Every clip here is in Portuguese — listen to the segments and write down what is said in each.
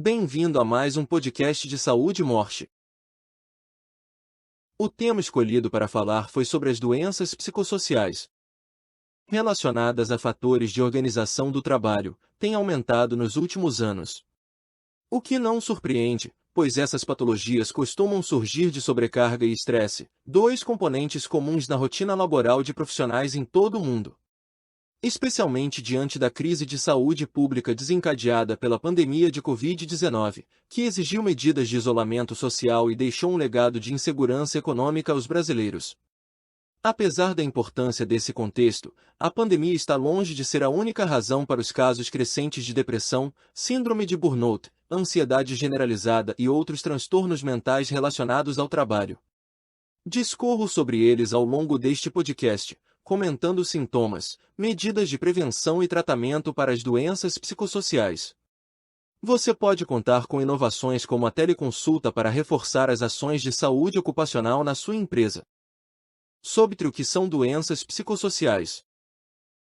Bem-vindo a mais um podcast de saúde e morte. O tema escolhido para falar foi sobre as doenças psicossociais relacionadas a fatores de organização do trabalho, têm aumentado nos últimos anos. O que não surpreende, pois essas patologias costumam surgir de sobrecarga e estresse, dois componentes comuns na rotina laboral de profissionais em todo o mundo. Especialmente diante da crise de saúde pública desencadeada pela pandemia de Covid-19, que exigiu medidas de isolamento social e deixou um legado de insegurança econômica aos brasileiros. Apesar da importância desse contexto, a pandemia está longe de ser a única razão para os casos crescentes de depressão, síndrome de burnout, ansiedade generalizada e outros transtornos mentais relacionados ao trabalho. Discorro sobre eles ao longo deste podcast, comentando sintomas, medidas de prevenção e tratamento para as doenças psicossociais. Você pode contar com inovações como a teleconsulta para reforçar as ações de saúde ocupacional na sua empresa. Sobre o que são doenças psicossociais.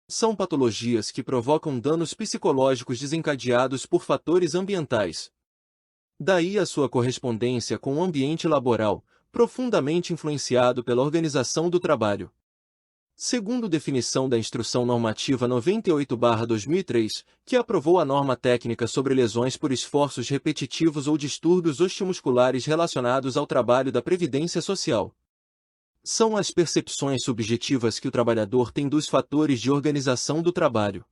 São patologias que provocam danos psicológicos desencadeados por fatores ambientais. Daí a sua correspondência com o ambiente laboral, profundamente influenciado pela organização do trabalho. Segundo definição da Instrução Normativa 98/2003, que aprovou a norma técnica sobre lesões por esforços repetitivos ou distúrbios osteomusculares relacionados ao trabalho da Previdência Social. São as percepções subjetivas que o trabalhador tem dos fatores de organização do trabalho.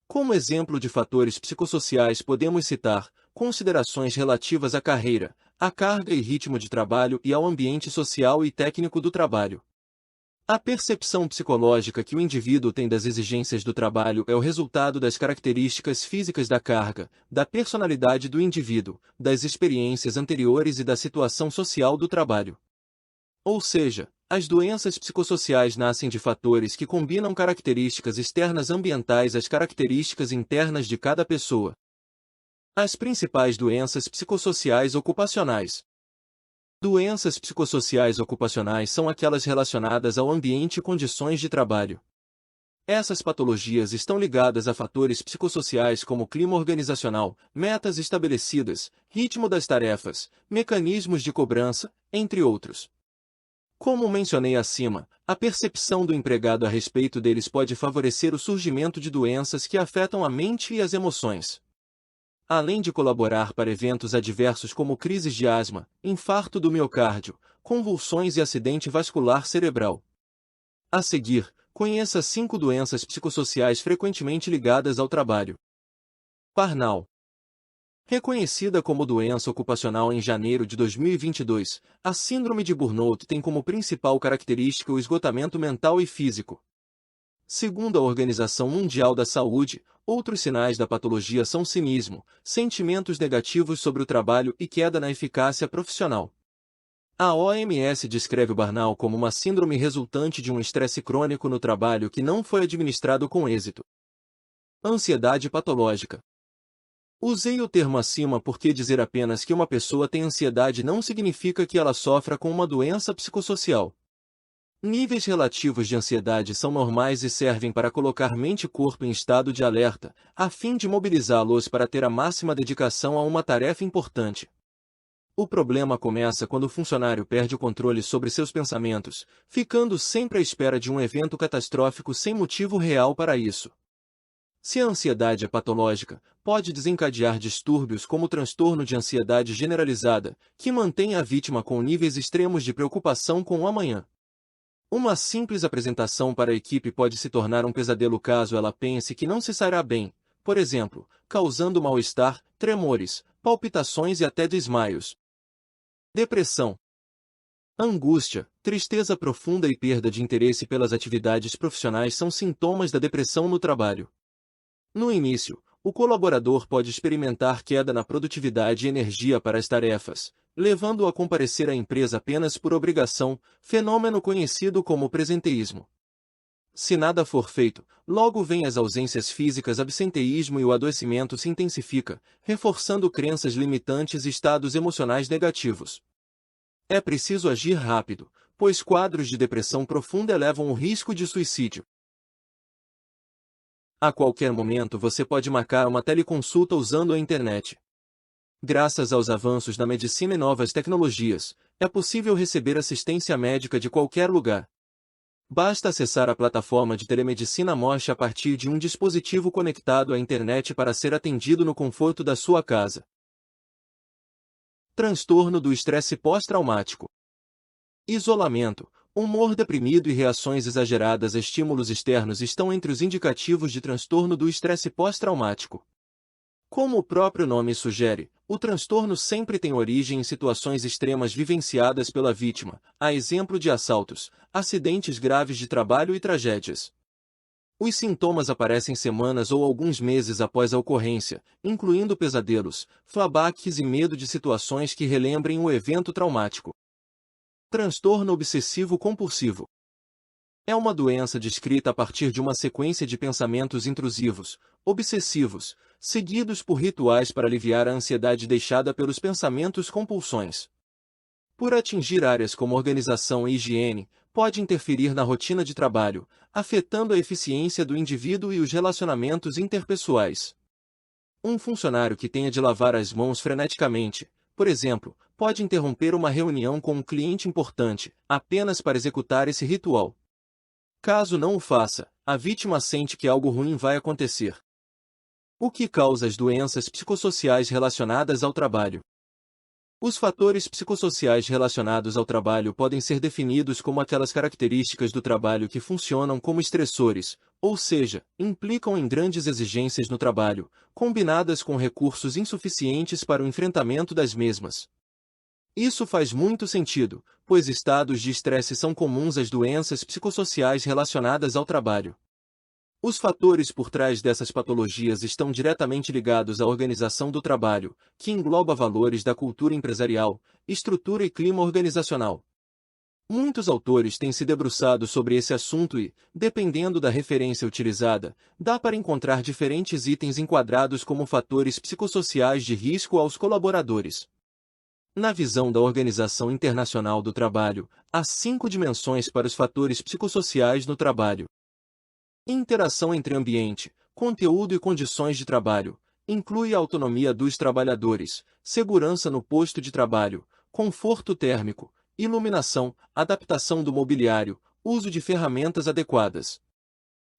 Como exemplo de fatores psicossociais podemos citar considerações relativas à carreira, à carga e ritmo de trabalho e ao ambiente social e técnico do trabalho. A percepção psicológica que o indivíduo tem das exigências do trabalho é o resultado das características físicas da carga, da personalidade do indivíduo, das experiências anteriores e da situação social do trabalho. Ou seja, as doenças psicossociais nascem de fatores que combinam características externas ambientais às características internas de cada pessoa. As principais doenças psicossociais ocupacionais. Doenças psicossociais ocupacionais são aquelas relacionadas ao ambiente e condições de trabalho. Essas patologias estão ligadas a fatores psicossociais como clima organizacional, metas estabelecidas, ritmo das tarefas, mecanismos de cobrança, entre outros. Como mencionei acima, a percepção do empregado a respeito deles pode favorecer o surgimento de doenças que afetam a mente e as emoções. Além de colaborar para eventos adversos como crises de asma, infarto do miocárdio, convulsões e acidente vascular cerebral. A seguir, conheça 5 doenças psicossociais frequentemente ligadas ao trabalho. Burnout. Reconhecida como doença ocupacional em janeiro de 2022, a síndrome de burnout tem como principal característica o esgotamento mental e físico. Segundo a Organização Mundial da Saúde, outros sinais da patologia são cinismo, sentimentos negativos sobre o trabalho e queda na eficácia profissional. A OMS descreve o burnout como uma síndrome resultante de um estresse crônico no trabalho que não foi administrado com êxito. Ansiedade patológica. Usei o termo acima porque dizer apenas que uma pessoa tem ansiedade não significa que ela sofra com uma doença psicossocial. Níveis relativos de ansiedade são normais e servem para colocar mente e corpo em estado de alerta, a fim de mobilizá-los para ter a máxima dedicação a uma tarefa importante. O problema começa quando o funcionário perde o controle sobre seus pensamentos, ficando sempre à espera de um evento catastrófico sem motivo real para isso. Se a ansiedade é patológica, pode desencadear distúrbios como o transtorno de ansiedade generalizada, que mantém a vítima com níveis extremos de preocupação com o amanhã. Uma simples apresentação para a equipe pode se tornar um pesadelo caso ela pense que não se sairá bem, por exemplo, causando mal-estar, tremores, palpitações e até desmaios. Depressão. Angústia, tristeza profunda e perda de interesse pelas atividades profissionais são sintomas da depressão no trabalho. No início, o colaborador pode experimentar queda na produtividade e energia para as tarefas, levando-o a comparecer à empresa apenas por obrigação, fenômeno conhecido como presenteísmo. Se nada for feito, logo vêm as ausências físicas, absenteísmo e o adoecimento se intensifica, reforçando crenças limitantes e estados emocionais negativos. É preciso agir rápido, pois quadros de depressão profunda elevam o risco de suicídio. A qualquer momento você pode marcar uma teleconsulta usando a internet. Graças aos avanços na medicina e novas tecnologias, é possível receber assistência médica de qualquer lugar. Basta acessar a plataforma de telemedicina Mosh a partir de um dispositivo conectado à internet para ser atendido no conforto da sua casa. Transtorno do estresse pós-traumático. Isolamento, humor deprimido e reações exageradas a estímulos externos estão entre os indicativos de transtorno do estresse pós-traumático. Como o próprio nome sugere, o transtorno sempre tem origem em situações extremas vivenciadas pela vítima, a exemplo de assaltos, acidentes graves de trabalho e tragédias. Os sintomas aparecem semanas ou alguns meses após a ocorrência, incluindo pesadelos, flashbacks e medo de situações que relembrem o evento traumático. Transtorno obsessivo-compulsivo. É uma doença descrita a partir de uma sequência de pensamentos intrusivos, obsessivos, seguidos por rituais para aliviar a ansiedade deixada pelos pensamentos-compulsões. Por atingir áreas como organização e higiene, pode interferir na rotina de trabalho, afetando a eficiência do indivíduo e os relacionamentos interpessoais. Um funcionário que tenha de lavar as mãos freneticamente, por exemplo, pode interromper uma reunião com um cliente importante, apenas para executar esse ritual. Caso não o faça, a vítima sente que algo ruim vai acontecer. O que causa as doenças psicossociais relacionadas ao trabalho? Os fatores psicossociais relacionados ao trabalho podem ser definidos como aquelas características do trabalho que funcionam como estressores, ou seja, implicam em grandes exigências no trabalho, combinadas com recursos insuficientes para o enfrentamento das mesmas. Isso faz muito sentido, pois estados de estresse são comuns às doenças psicossociais relacionadas ao trabalho. Os fatores por trás dessas patologias estão diretamente ligados à organização do trabalho, que engloba valores da cultura empresarial, estrutura e clima organizacional. Muitos autores têm se debruçado sobre esse assunto e, dependendo da referência utilizada, dá para encontrar diferentes itens enquadrados como fatores psicossociais de risco aos colaboradores. Na visão da Organização Internacional do Trabalho, há 5 dimensões para os fatores psicossociais no trabalho. Interação entre ambiente, conteúdo e condições de trabalho, inclui a autonomia dos trabalhadores, segurança no posto de trabalho, conforto térmico, iluminação, adaptação do mobiliário, uso de ferramentas adequadas.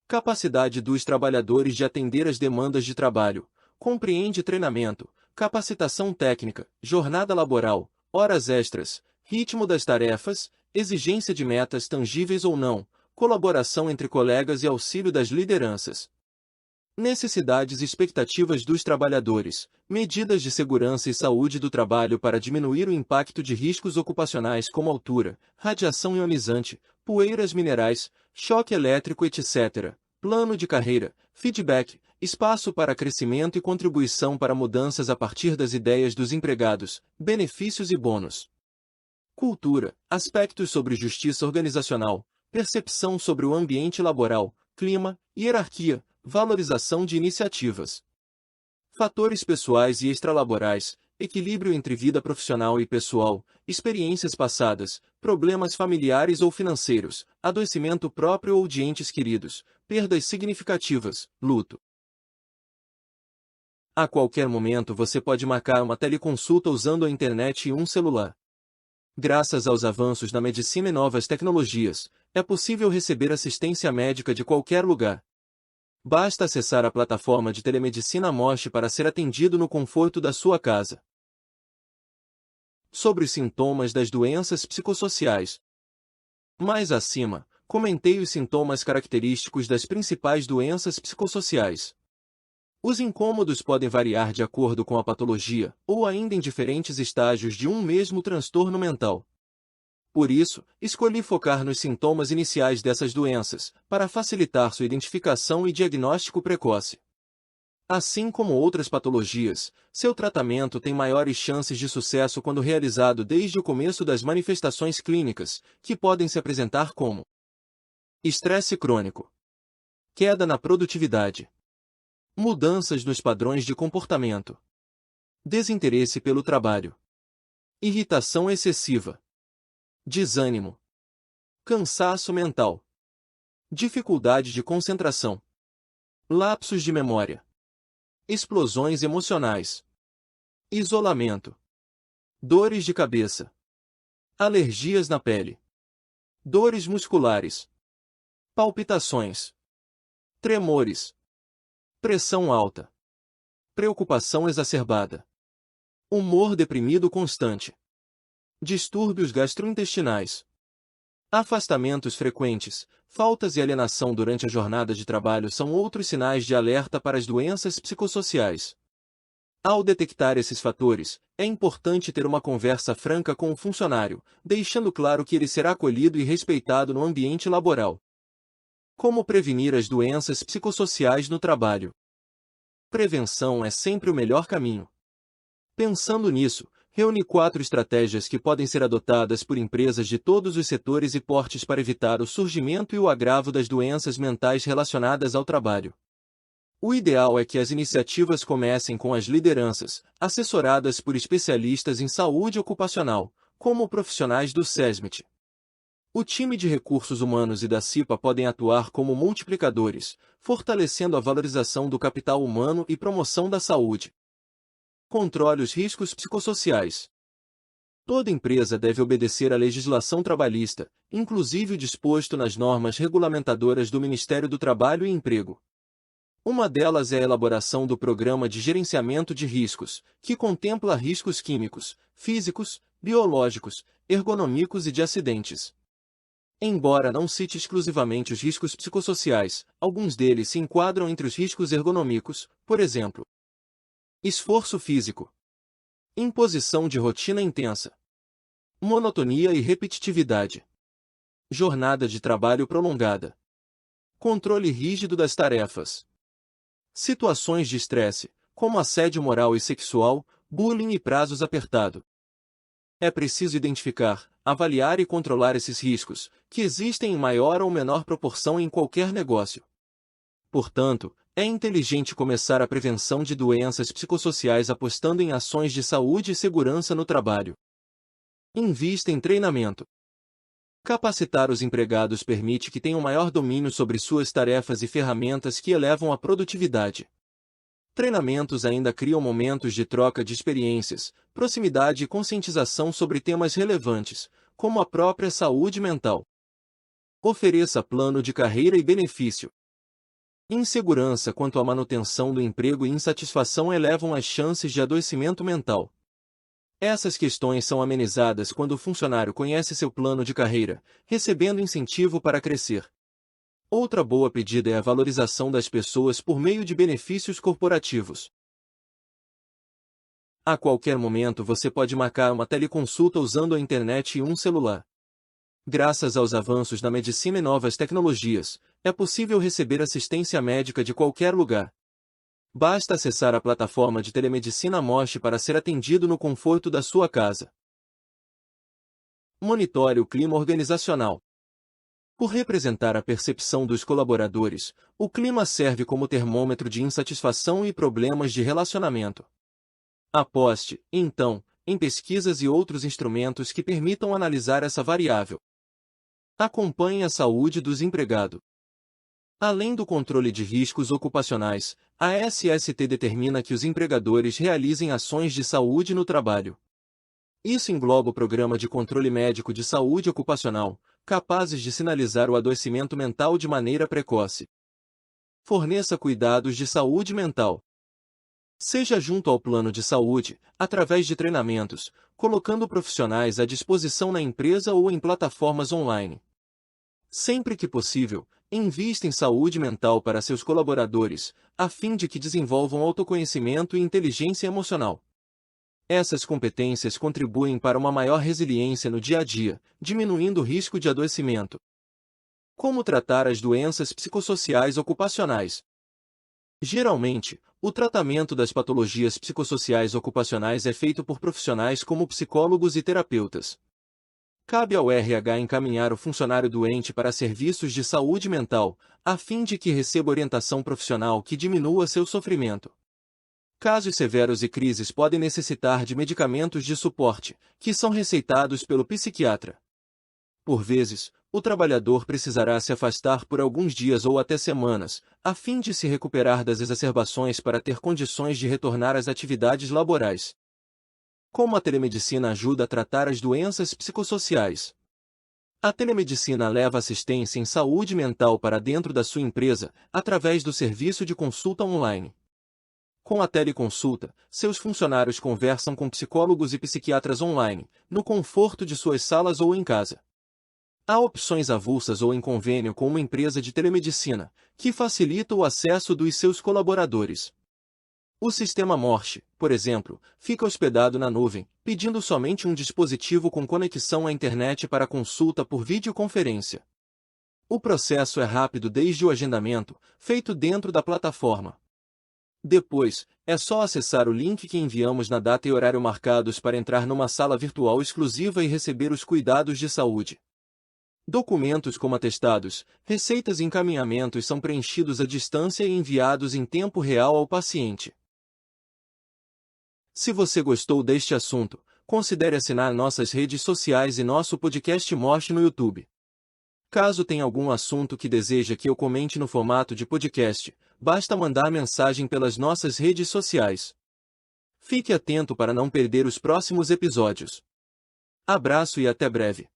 Capacidade dos trabalhadores de atender às demandas de trabalho, compreende treinamento, capacitação técnica, jornada laboral, horas extras, ritmo das tarefas, exigência de metas tangíveis ou não, colaboração entre colegas e auxílio das lideranças. Necessidades e expectativas dos trabalhadores, medidas de segurança e saúde do trabalho para diminuir o impacto de riscos ocupacionais como altura, radiação ionizante, poeiras minerais, choque elétrico, etc. Plano de carreira, feedback, espaço para crescimento e contribuição para mudanças a partir das ideias dos empregados, benefícios e bônus. Cultura, aspectos sobre justiça organizacional, percepção sobre o ambiente laboral, clima, hierarquia, valorização de iniciativas. Fatores pessoais e extralaborais, equilíbrio entre vida profissional e pessoal, experiências passadas, problemas familiares ou financeiros, adoecimento próprio ou de entes queridos, perdas significativas, luto. A qualquer momento você pode marcar uma teleconsulta usando a internet e um celular. Graças aos avanços na medicina e novas tecnologias, é possível receber assistência médica de qualquer lugar. Basta acessar a plataforma de telemedicina Mosh para ser atendido no conforto da sua casa. Sobre os sintomas das doenças psicossociais. Mais acima, comentei os sintomas característicos das principais doenças psicossociais. Os incômodos podem variar de acordo com a patologia, ou ainda em diferentes estágios de um mesmo transtorno mental. Por isso, escolhi focar nos sintomas iniciais dessas doenças, para facilitar sua identificação e diagnóstico precoce. Assim como outras patologias, seu tratamento tem maiores chances de sucesso quando realizado desde o começo das manifestações clínicas, que podem se apresentar como estresse crônico, queda na produtividade, mudanças nos padrões de comportamento, desinteresse pelo trabalho, irritação excessiva, desânimo, cansaço mental, dificuldade de concentração, lapsos de memória, explosões emocionais. isolamento, dores de cabeça, alergias na pele, dores musculares, palpitações, tremores, pressão alta, preocupação exacerbada, humor deprimido constante, distúrbios gastrointestinais, afastamentos frequentes, faltas e alienação durante a jornada de trabalho são outros sinais de alerta para as doenças psicossociais. Ao detectar esses fatores, é importante ter uma conversa franca com o funcionário, deixando claro que ele será acolhido e respeitado no ambiente laboral. Como prevenir as doenças psicossociais no trabalho? Prevenção é sempre o melhor caminho. Pensando nisso, reúne 4 estratégias que podem ser adotadas por empresas de todos os setores e portes para evitar o surgimento e o agravo das doenças mentais relacionadas ao trabalho. O ideal é que as iniciativas comecem com as lideranças, assessoradas por especialistas em saúde ocupacional, como profissionais do SESMIT. O time de recursos humanos e da CIPA podem atuar como multiplicadores, fortalecendo a valorização do capital humano e promoção da saúde. Controle os riscos psicossociais. Toda empresa deve obedecer à legislação trabalhista, inclusive o disposto nas normas regulamentadoras do Ministério do Trabalho e Emprego. Uma delas é a elaboração do Programa de Gerenciamento de Riscos, que contempla riscos químicos, físicos, biológicos, ergonômicos e de acidentes. Embora não cite exclusivamente os riscos psicossociais, alguns deles se enquadram entre os riscos ergonômicos, por exemplo, esforço físico, imposição de rotina intensa, monotonia e repetitividade, jornada de trabalho prolongada, controle rígido das tarefas, situações de estresse, como assédio moral e sexual, bullying e prazos apertados. É preciso identificar, avaliar e controlar esses riscos, que existem em maior ou menor proporção em qualquer negócio. Portanto, é inteligente começar a prevenção de doenças psicossociais apostando em ações de saúde e segurança no trabalho. Invista em treinamento. Capacitar os empregados permite que tenham maior domínio sobre suas tarefas e ferramentas que elevam a produtividade. Treinamentos ainda criam momentos de troca de experiências, proximidade e conscientização sobre temas relevantes, como a própria saúde mental. Ofereça plano de carreira e benefício. Insegurança quanto à manutenção do emprego e insatisfação elevam as chances de adoecimento mental. Essas questões são amenizadas quando o funcionário conhece seu plano de carreira, recebendo incentivo para crescer. Outra boa pedida é a valorização das pessoas por meio de benefícios corporativos. A qualquer momento você pode marcar uma teleconsulta usando a internet e um celular. Graças aos avanços na medicina e novas tecnologias, é possível receber assistência médica de qualquer lugar. Basta acessar a plataforma de telemedicina Moche para ser atendido no conforto da sua casa. Monitore o clima organizacional. Por representar a percepção dos colaboradores, o clima serve como termômetro de insatisfação e problemas de relacionamento. Aposte, então, em pesquisas e outros instrumentos que permitam analisar essa variável. Acompanhe a saúde dos empregados. Além do controle de riscos ocupacionais, a SST determina que os empregadores realizem ações de saúde no trabalho. Isso engloba o Programa de Controle Médico de Saúde Ocupacional, capazes de sinalizar o adoecimento mental de maneira precoce. Forneça cuidados de saúde mental. Seja junto ao plano de saúde, através de treinamentos, colocando profissionais à disposição na empresa ou em plataformas online. Sempre que possível, invista em saúde mental para seus colaboradores, a fim de que desenvolvam autoconhecimento e inteligência emocional. Essas competências contribuem para uma maior resiliência no dia a dia, diminuindo o risco de adoecimento. Como tratar as doenças psicossociais ocupacionais? Geralmente, o tratamento das patologias psicossociais ocupacionais é feito por profissionais como psicólogos e terapeutas. Cabe ao RH encaminhar o funcionário doente para serviços de saúde mental, a fim de que receba orientação profissional que diminua seu sofrimento. Casos severos e crises podem necessitar de medicamentos de suporte, que são receitados pelo psiquiatra. Por vezes, o trabalhador precisará se afastar por alguns dias ou até semanas, a fim de se recuperar das exacerbações para ter condições de retornar às atividades laborais. Como a telemedicina ajuda a tratar as doenças psicossociais? A telemedicina leva assistência em saúde mental para dentro da sua empresa, através do serviço de consulta online. Com a teleconsulta, seus funcionários conversam com psicólogos e psiquiatras online, no conforto de suas salas ou em casa. Há opções avulsas ou em convênio com uma empresa de telemedicina, que facilita o acesso dos seus colaboradores. O sistema Morse, por exemplo, fica hospedado na nuvem, pedindo somente um dispositivo com conexão à internet para consulta por videoconferência. O processo é rápido desde o agendamento, feito dentro da plataforma. Depois, é só acessar o link que enviamos na data e horário marcados para entrar numa sala virtual exclusiva e receber os cuidados de saúde. Documentos como atestados, receitas e encaminhamentos são preenchidos à distância e enviados em tempo real ao paciente. Se você gostou deste assunto, considere assinar nossas redes sociais e nosso podcast Morte no YouTube. Caso tenha algum assunto que deseja que eu comente no formato de podcast, basta mandar mensagem pelas nossas redes sociais. Fique atento para não perder os próximos episódios. Abraço e até breve.